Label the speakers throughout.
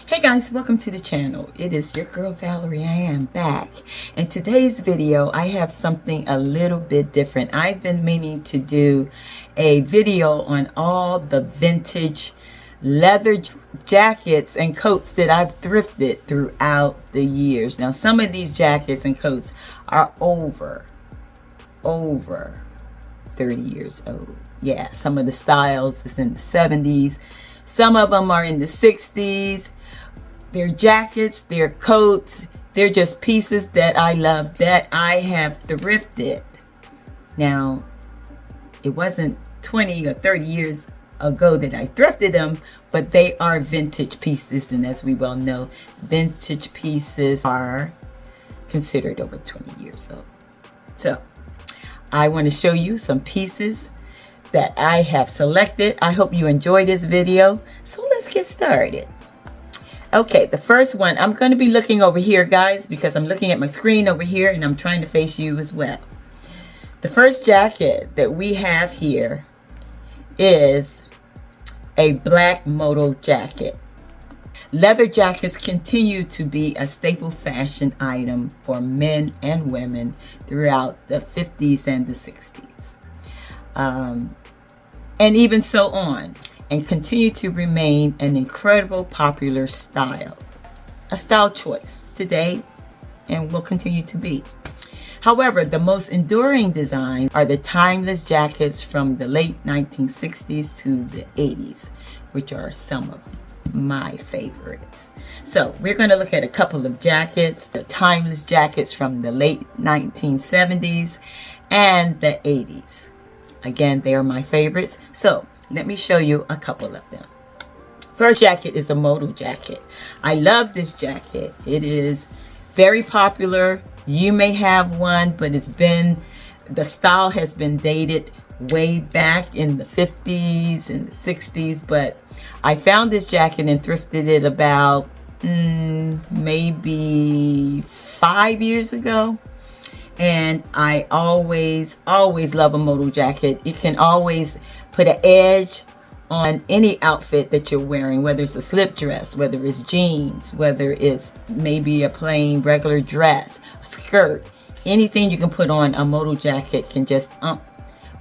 Speaker 1: Hey guys, welcome to the channel. It is your girl Valerie. I am back. In today's video, I have something a little bit different. I've been meaning to do a video on all the vintage leather jackets and coats that I've thrifted throughout the years. Now, some of these jackets and coats are over 30 years old. Yeah, some of the styles is in the 70s. Some of them are in the 60s. They're jackets, they're coats, they're just pieces that I love, that I have thrifted. Now, it wasn't 20 or 30 years ago that I thrifted them, but they are vintage pieces. And as we well know, vintage pieces are considered over 20 years old. So, I want to show you some pieces that I have selected. I hope you enjoy this video. So let's get started. Okay, the first one, I'm going to be looking over here, guys, because I'm looking at my screen over here and I'm trying to face you as well. The first jacket that we have here is a black moto jacket. Leather jackets continue to be a staple fashion item for men and women throughout the 50s and the 60s. And even so on. And continue to remain an incredible popular style. A style choice today and will continue to be. However, the most enduring designs are the timeless jackets from the late 1960s to the 80s, which are some of my favorites. So we're going to look at a couple of jackets, the timeless jackets from the late 1970s and the 80s. Again, they are my favorites. So let me show you a couple of them. First jacket is a moto jacket. I love this jacket. It is very popular. You may have one, but the style has been dated way back in the 50s and the 60s. But I found this jacket and thrifted it about maybe 5 years ago. And I always love a moto jacket. It can always put an edge on any outfit that you're wearing, whether it's a slip dress, whether it's jeans, whether it's maybe a plain regular dress, a skirt. Anything you can put on a moto jacket can just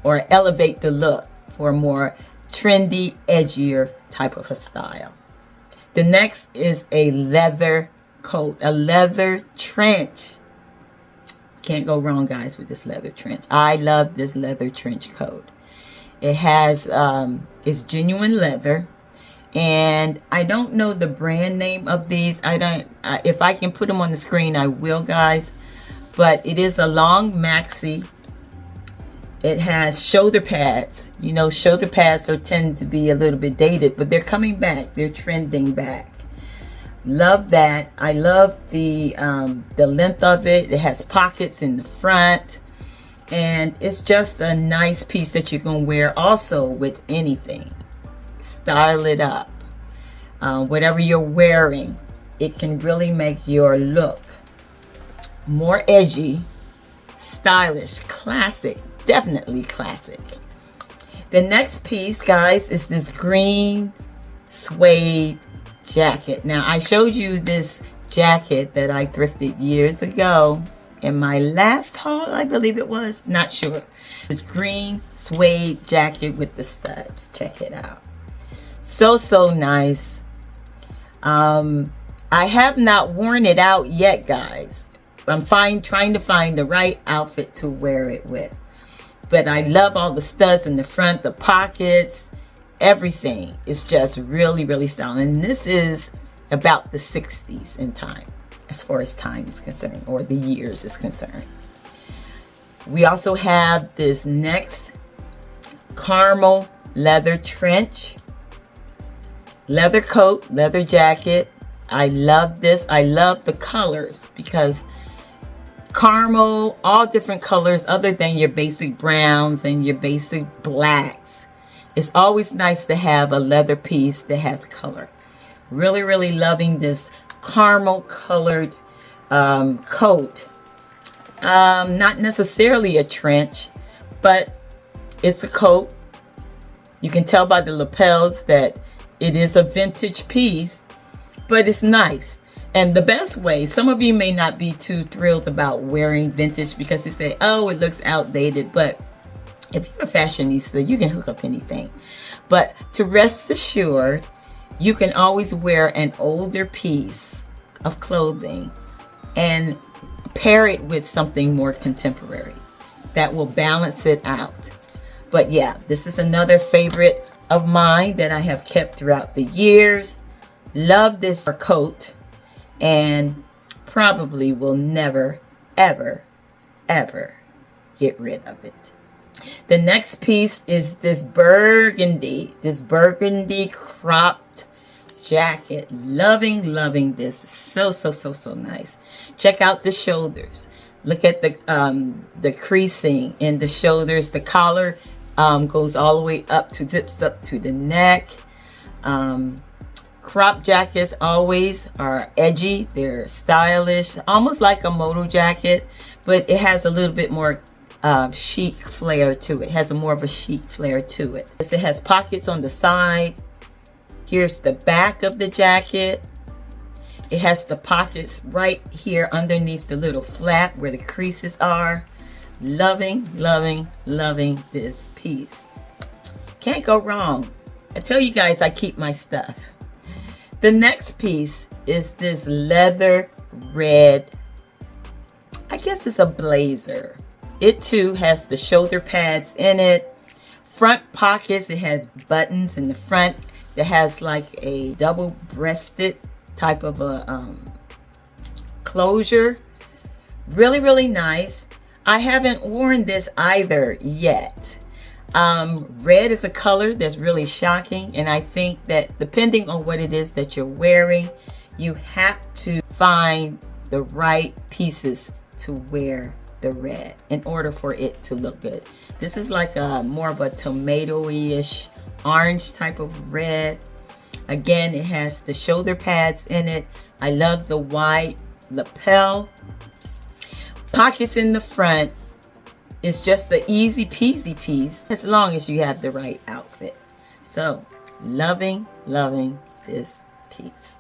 Speaker 1: or elevate the look for a more trendy, edgier type of a style. The next is a leather coat, a leather trench. Can't go wrong, guys, with this leather trench. I love this leather trench coat. It has it's genuine leather, and I don't know the brand name of these. If I can put them on the screen, I will, guys. But it is a long maxi. It has shoulder pads. You know, shoulder pads tend to be a little bit dated, but they're coming back. They're trending back. Love that. I love the length of it. It has pockets in the front, and it's just a nice piece that you can wear also with anything. Style it up. Whatever you're wearing, it can really make your look more edgy, stylish, classic, definitely classic. The next piece, guys, is this green suede jacket. Now, I showed you this jacket that I thrifted years ago in my last haul, I believe it was. Not sure. This green suede jacket with the studs. Check it out. So nice. I have not worn it out yet, guys. I'm trying to find the right outfit to wear it with. But I love all the studs in the front, the pockets. Everything is just really stylish. And this is about the 60s in time, as far as time is concerned, or the years is concerned. We also have this next caramel leather trench, leather coat, leather jacket. I love this. I love the colors because caramel, all different colors other than your basic browns and your basic blacks. It's always nice to have a leather piece that has color. Really loving this caramel colored coat. Not necessarily a trench, but it's a coat. You can tell by the lapels that it is a vintage piece. but it's nice. And the best way, some of you may not be too thrilled about wearing vintage because they say, oh, it looks outdated. But if you're a fashionista, you can hook up anything. But to rest assured, you can always wear an older piece of clothing and pair it with something more contemporary that will balance it out. But yeah, this is another favorite of mine that I have kept throughout the years. Love this coat and probably will never, ever, ever get rid of it. The next piece is this burgundy cropped jacket. Loving this. So nice. Check out the shoulders. Look at the creasing in the shoulders. The collar goes all the way up to, zips up to the neck. Crop jackets always are edgy. They're stylish, almost like a moto jacket, but it has a little bit more chic flair to it. It has more of a chic flair to it. It has pockets on the side. Here's the back of the jacket. It has the pockets right here underneath the little flap where the creases are. Loving this piece. Can't go wrong. I tell you guys, I keep my stuff. The next piece is this leather red, I guess it's a blazer. It too has the shoulder pads in it. Front pockets, it has buttons in the front that has like a double-breasted type of a closure. Really nice. I haven't worn this either yet. Red is a color that's really shocking, and I think that depending on what it is that you're wearing, you have to find the right pieces to wear the red in order for it to look good. This is like a more of a tomato-ish orange type of red. Again, it has the shoulder pads in it. I love the wide lapel. Pockets in the front. It's just the easy peasy piece as long as you have the right outfit. So, loving this piece.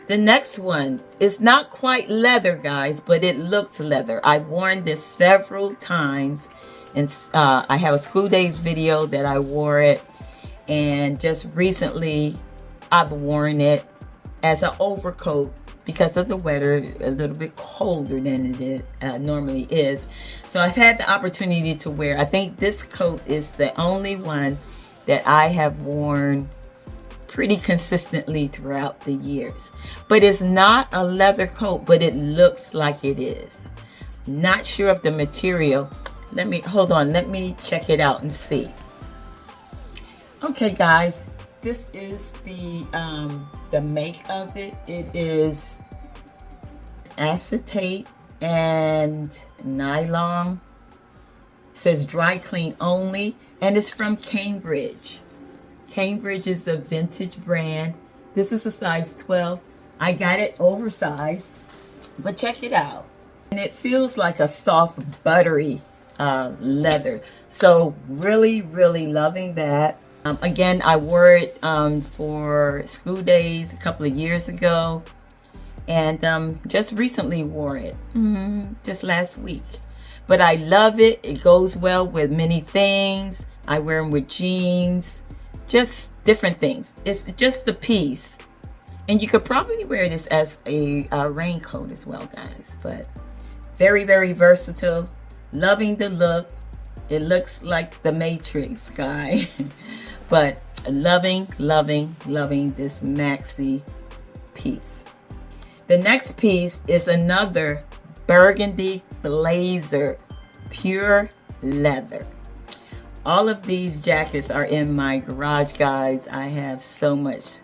Speaker 1: The next one is not quite leather, guys, but it looks leather. I've worn this several times, and I have a school days video that I wore it, and just recently I've worn it as an overcoat because of the weather, a little bit colder than it normally is. So I've had the opportunity to wear, I think this coat is the only one that I have worn pretty consistently throughout the years. But it's not a leather coat, but it looks like it is. Not sure of the material. Hold on, let me check it out and see. Okay guys, this is the make of it. It is acetate and nylon. It says dry clean only, and it's from Cambridge. Cambridge is a vintage brand. This is a size 12. I got it oversized, but check it out. And it feels like a soft, buttery leather. So really loving that. Again, I wore it for school days a couple of years ago, and just recently wore it just last week. But I love it. It goes well with many things. I wear them with jeans, just different things. It's just the piece, and you could probably wear this as a raincoat as well, guys. But very versatile. Loving the look. It looks like the Matrix guy. But loving this maxi piece. The next piece is another burgundy blazer, pure leather. All of these jackets are in my garage, guys. I have so much,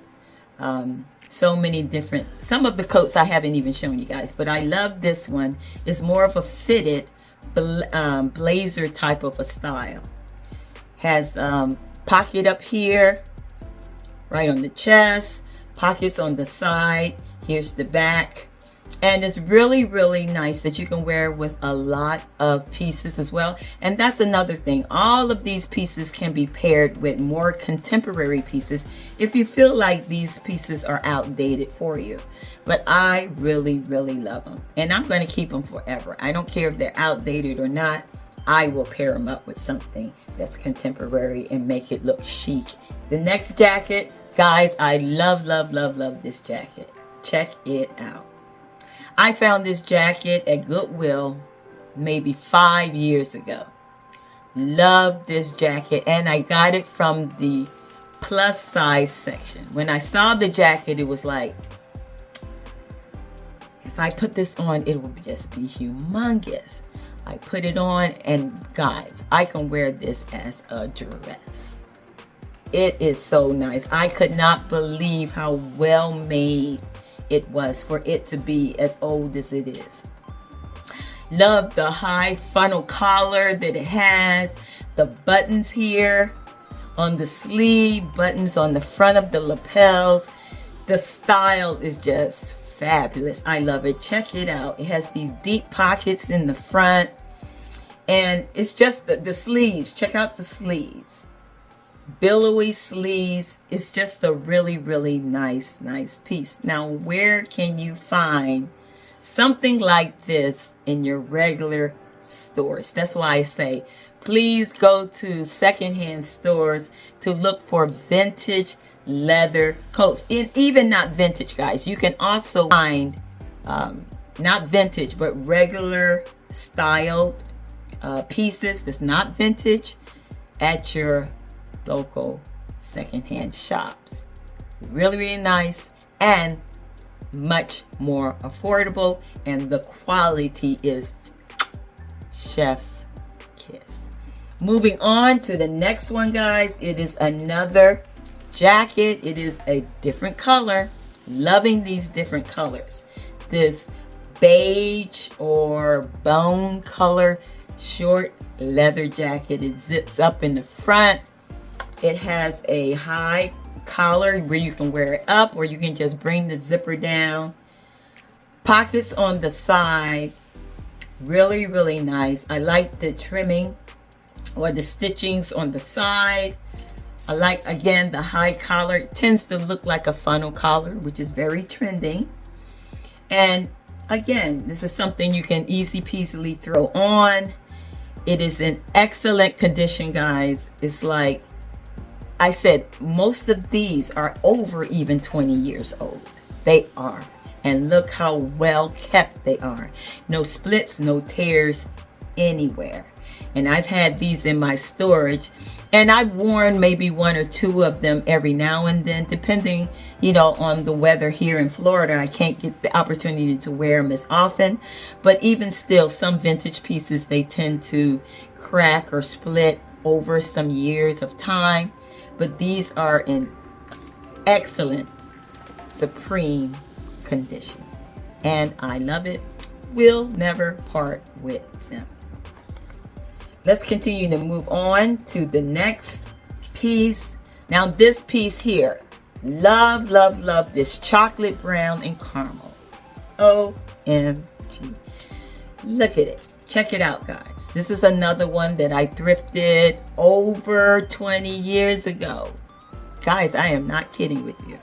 Speaker 1: so many different, some of the coats I haven't even shown you guys, but I love this one. It's more of a fitted blazer type of a style. Has pocket up here, right on the chest, pockets on the side. Here's the back. And it's really, really nice that you can wear with a lot of pieces as well. And that's another thing. All of these pieces can be paired with more contemporary pieces if you feel like these pieces are outdated for you. But I really, really love them. And I'm going to keep them forever. I don't care if they're outdated or not. I will pair them up with something that's contemporary and make it look chic. The next jacket, guys, I love, love, love, love this jacket. Check it out. I found this jacket at Goodwill maybe 5 years ago. Love this jacket, and I got it from the plus size section. When I saw the jacket, it was like, if I put this on, it would just be humongous. I put it on, and guys, I can wear this as a dress. It is so nice. I could not believe how well made it was for it to be as old as it is. Love the high funnel collar that it has. The buttons here on the sleeve, buttons on the front of the lapels. The style is just fabulous. I love it. Check it out. It has these deep pockets in the front. And it's just the sleeves. Check out the sleeves. Billowy sleeves. It's just a really, really nice piece. Now, where can you find something like this in your regular stores? That's why I say, please go to secondhand stores to look for vintage leather coats. And even not vintage, guys. You can also find, not vintage, but regular styled pieces that's not vintage at your local secondhand shops. Really, really nice and much more affordable, and the quality is chef's kiss. Moving on to the next one, guys. It is another jacket. It is a different color. Loving these different colors. This beige or bone color short leather jacket. It zips up in the front. It has a high collar where you can wear it up, or you can just bring the zipper down. Pockets on the side. Really, really nice. I like the trimming or the stitchings on the side. I like, again, the high collar. It tends to look like a funnel collar, which is very trending. And again, this is something you can easy peasily throw on. It is in excellent condition, guys. It's like I said, most of these are over even 20 years old. They are. And look how well kept they are. No splits, no tears anywhere. And I've had these in my storage, and I've worn maybe one or two of them every now and then, depending, on the weather here in Florida. I can't get the opportunity to wear them as often, but even still, some vintage pieces, they tend to crack or split over some years of time. But these are in excellent, supreme condition. And I love it. Will never part with them. Let's continue to move on to the next piece. Now this piece here. Love, love, love this chocolate brown and caramel. OMG. Look at it. Check it out, guys. This is another one that I thrifted over 20 years ago. Guys, I am not kidding with you.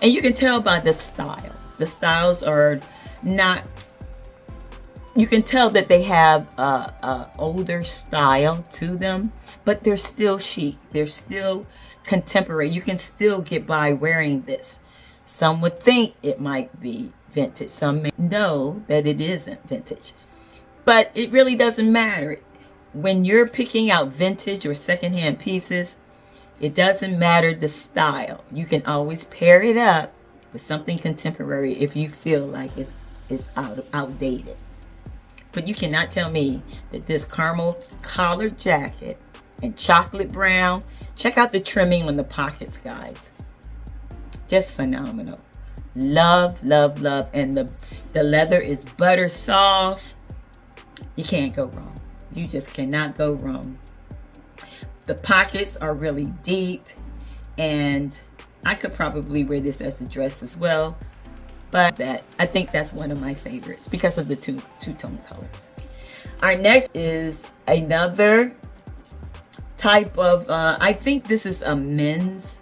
Speaker 1: And you can tell by the style. The styles are not, you can tell that they have a older style to them, but they're still chic. They're still contemporary. You can still get by wearing this. Some would think it might be vintage. Some may know that it isn't vintage. But it really doesn't matter. When you're picking out vintage or secondhand pieces, it doesn't matter the style. You can always pair it up with something contemporary if you feel like it's outdated. But you cannot tell me that this caramel collared jacket and chocolate brown, check out the trimming on the pockets, guys. Just phenomenal. Love, love, love. And the leather is butter soft. You can't go wrong. You just cannot go wrong. The pockets are really deep, and I could probably wear this as a dress as well. but I think that's one of my favorites because of the two-tone colors. Our next is another type of, I think this is a men's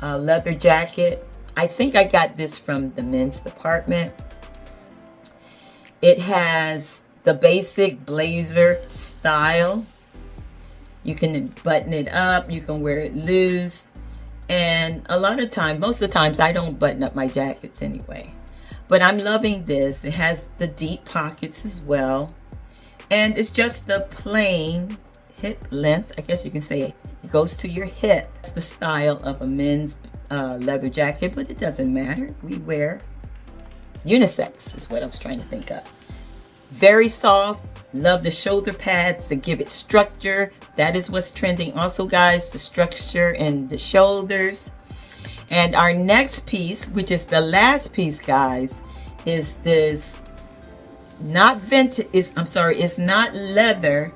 Speaker 1: leather jacket. I think I got this from the men's department. It has the basic blazer style. You can button it up, you can wear it loose. And a lot of times, most of the times, I don't button up my jackets anyway. But I'm loving this. It has the deep pockets as well. And it's just the plain hip length, I guess you can say it goes to your hip. It's the style of a men's leather jacket, but it doesn't matter. We wear unisex is what I was trying to think of. Very soft. Love the shoulder pads to give it structure. That is what's trending also, guys, the structure in the shoulders. And our next piece, which is the last piece, guys, is this not vintage, it's not leather,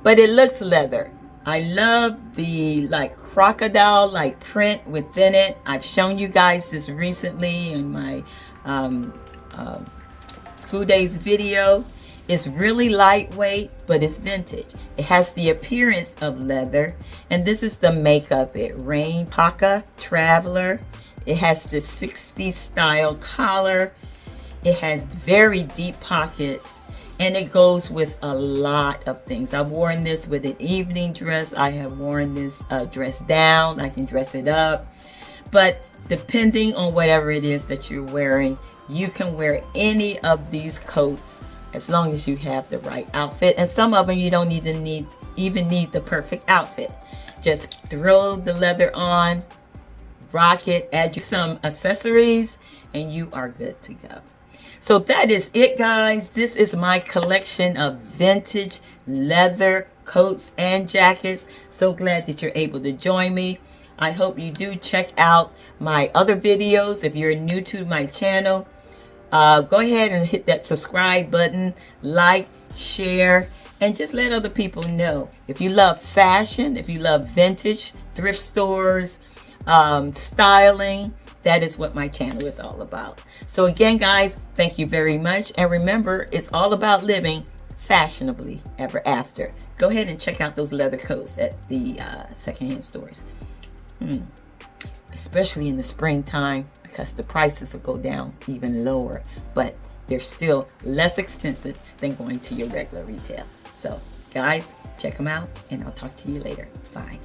Speaker 1: but it looks leather. I love the like crocodile like print within it. I've shown you guys this recently in my School Days video. It's really lightweight, but it's vintage. It has the appearance of leather, and this is the makeup. It Rain Paca Traveler. It has the 60s style collar. It has very deep pockets, and it goes with a lot of things. I've worn this with an evening dress. I have worn this dress down. I can dress it up, but depending on whatever it is that you're wearing, you can wear any of these coats as long as you have the right outfit. And some of them you don't even need the perfect outfit. Just throw the leather on, rock it, add you some accessories, and you are good to go. So that is it, guys. This is my collection of vintage leather coats and jackets. So glad that you're able to join me. I hope you do check out my other videos. If you're new to my channel, go ahead and hit that subscribe button, like, share, and just let other people know. If you love fashion, if you love vintage, thrift stores, styling, that is what my channel is all about. So again, guys, thank you very much. And remember, it's all about living fashionably ever after. Go ahead and check out those leather coats at the secondhand stores. Especially in the springtime, because the prices will go down even lower, but they're still less expensive than going to your regular retail. So guys, check them out, and I'll talk to you later. Bye.